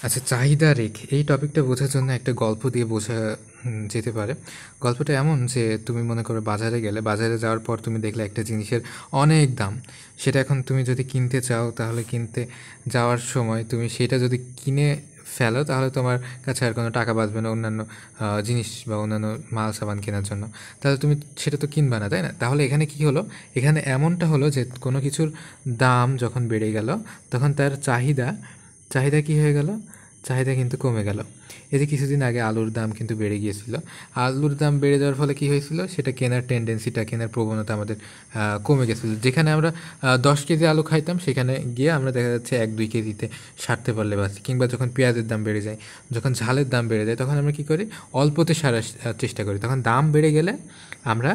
আচ্ছা, চাহিদা রেখ এই টপিকটা বোঝার জন্য একটা গল্প দিয়ে বোঝা যেতে পারে। গল্পটা এমন যে তুমি মনে করো বাজারে গেলে, বাজারে যাওয়ার পর তুমি দেখলে একটা জিনিসের অনেক দাম। সেটা এখন তুমি যদি কিনতে চাও তাহলে কিনতে যাওয়ার সময় তুমি সেটা যদি কিনে ফেলো তাহলে তোমার কাছে আর কোনো টাকা বাঁচবে না অন্যান্য জিনিস বা অন্যান্য মাল সামান কেনার জন্য। তাহলে তুমি সেটা তো কিনবা না, তাই না? তাহলে এখানে কি হলো, এখানে এমনটা হলো যে কোনো কিছুর দাম যখন বেড়ে গেল তখন তার চাহিদা চাহিদা কী হয়ে গেল, চাহিদা কিন্তু কমে গেল। এই যে কিছুদিন আগে আলুর দাম কিন্তু বেড়ে গিয়েছিল, আলুর দাম বেড়ে যাওয়ার ফলে কী হয়েছিল, সেটা কেনার টেন্ডেন্সিটা, কেনার প্রবণতা আমাদের কমে গেছিলো। যেখানে আমরা 10 কেজি আলু খাইতাম সেখানে গিয়ে আমরা দেখা যাচ্ছে 1-2 কেজিতে সারতে পারলে বাঁচি। কিংবা যখন পেঁয়াজের দাম বেড়ে যায়, যখন ঝালের দাম বেড়ে যায়, তখন আমরা কী করি, অল্পতে সারার চেষ্টা করি। তখন দাম বেড়ে গেলে আমরা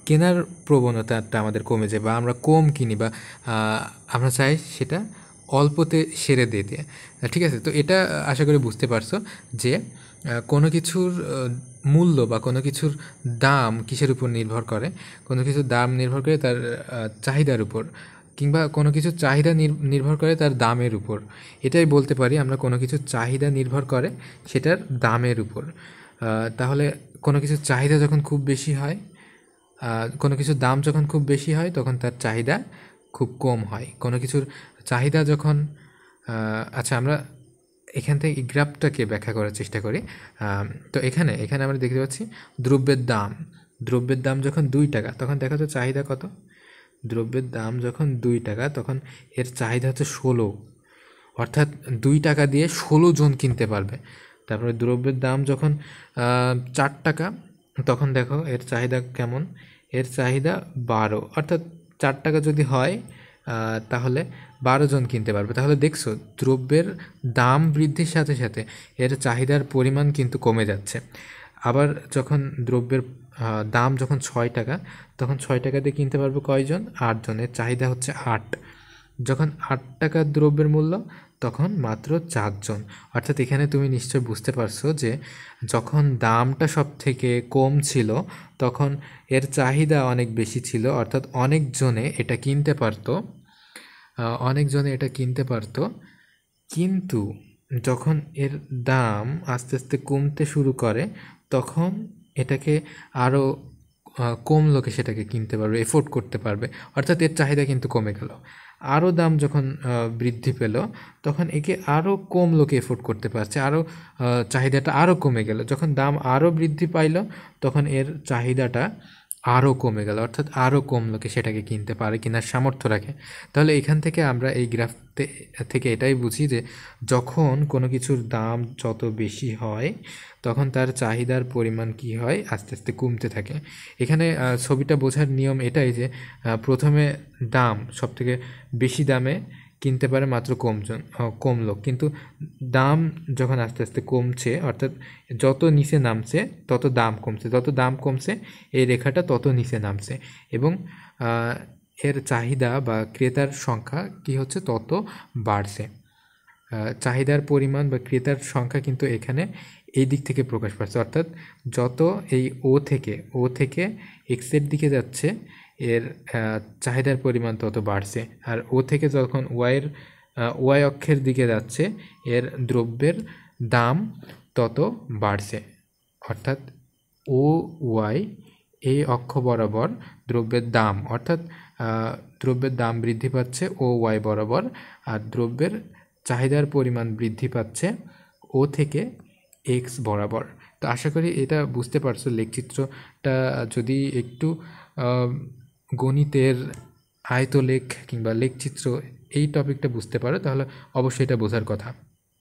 কেনার প্রবণতাটা আমাদের কমে যায় বা আমরা কম কিনি বা আমরা চাই সেটা অল্পতে সেরে দিতে। ঠিক আছে? তো এটা আশা করি বুঝতে পারছো যে কোনো কিছুর মূল্য বা কোনো কিছুর দাম কিসের উপর নির্ভর করে। কোনো কিছুর দাম নির্ভর করে তার চাহিদার উপর, কিংবা কোনো কিছুর চাহিদা নির্ভর করে তার দামের উপর। এটাই বলতে পারি আমরা, কোনো কিছুর চাহিদা নির্ভর করে সেটার দামের উপর। তাহলে কোনো কিছুর চাহিদা যখন খুব বেশি হয়, কোনো কিছুর দাম যখন খুব বেশি হয় তখন তার চাহিদা খুব কম হয়। কোনো কিছুর চাহিদা যখন আচ্ছা, আমরা এখান থেকে এই গ্রাফটাকে ব্যাখ্যা করার চেষ্টা করি। তো এখানে এখানে আমরা দেখতে পাচ্ছি দ্রব্যের দাম যখন 2 টাকা তখন দেখা তো চাহিদা কত। দ্রব্যের দাম যখন 2 টাকা তখন এর চাহিদা হচ্ছে 16, অর্থাৎ 2 টাকা দিয়ে 16 জন কিনতে পারবে। তারপরে দ্রব্যের দাম যখন 4 টাকা তখন দেখো এর চাহিদা কেমন, এর চাহিদা 12, অর্থাৎ 4 টাকা যদি হয় তাহলে 12 জন কিনতে পারবে। তাহলে দেখছো দ্রব্যের দাম বৃদ্ধির সাথে সাথে এর চাহিদার পরিমাণ কিন্তু কমে যাচ্ছে। আবার যখন দ্রব্যের দাম যখন 6 টাকা তখন 6 টাকা দিয়ে কিনতে পারবে কয়জন, 8 জন। এর চাহিদা হচ্ছে 8। যখন 8 টাকা দ্রব্যের মূল্য তখন মাত্র 4 জন। অর্থাৎ এখানে তুমি নিশ্চয় বুঝতে পারছো যে যখন দামটা সব থেকে কম ছিল তখন এর চাহিদা অনেক বেশি ছিল, অর্থাৎ অনেকজনে এটা কিনতে পারতো, কিন্তু যখন এর দাম আস্তে আস্তে কমতে শুরু করে তখন এটাকে আরও কম লোকে সেটাকে কিনতে পারবে, এফোর্ড করতে পারবে। অর্থাৎ এর চাহিদা কিন্তু কমে গেল। আরও দাম যখন বৃদ্ধি পেল তখন একে আরও কম লোকে এফোর্ড করতে পারছে, আরও চাহিদাটা আরও কমে গেল। যখন দাম আরও বৃদ্ধি পাইল তখন এর চাহিদাটা আরও কমে গেল, অর্থাৎ আরও কম লোকে সেটাকে কিনতে পারে, কেনার সামর্থ্য রাখে। তাহলে এখান থেকে আমরা এই গ্রাফ থেকে এটাই বুঝি যে যখন কোনো কিছুর দাম যত বেশি হয় তখন তার চাহিদার পরিমাণ কি হয়, আস্তে আস্তে কমতে থাকে। এখানে ছবিটা বোঝার নিয়ম এটাই যে প্রথমে দাম সবথেকে বেশি দামে কিনতে পারে মাত্র কম লোক, কিন্তু দাম যখন আস্তে আস্তে কমছে, অর্থাৎ যত নিচে নামছে তত দাম কমছে, যত দাম কমছে এই রেখাটা তত নিচে নামছে, এবং এর চাহিদা বা ক্রেতার সংখ্যা কি হচ্ছে, তত বাড়ছে। চাহিদার পরিমাণ বা ক্রেতার সংখ্যা কিন্তু এখানে এই দিক থেকে প্রকাশ পাচ্ছে, অর্থাৎ যত এই ও থেকে এক্সের দিকে যাচ্ছে এর চাহিদার পরিমাণ তত বাড়ছে, আর ও থেকে যখন ওয়াই অক্ষের দিকে যাচ্ছে এর দ্রব্যের দাম তত বাড়ছে। অর্থাৎ ও ওয়াই এই অক্ষ বরাবর দ্রব্যের দাম, অর্থাৎ দ্রব্যের দাম বৃদ্ধি পাচ্ছে ও ওয়াই বরাবর, আর দ্রব্যের চাহিদার পরিমাণ বৃদ্ধি পাচ্ছে ও থেকে এক্স বরাবর। তো আশা করি এটা বুঝতে পারছো। লেখচিত্রটা যদি একটু গণিতের আয়তলেখ কিংবা লেখচিত্র এই টপিকটা বুঝতে পারো তাহলে অবশ্যই এটা বোঝার কথা।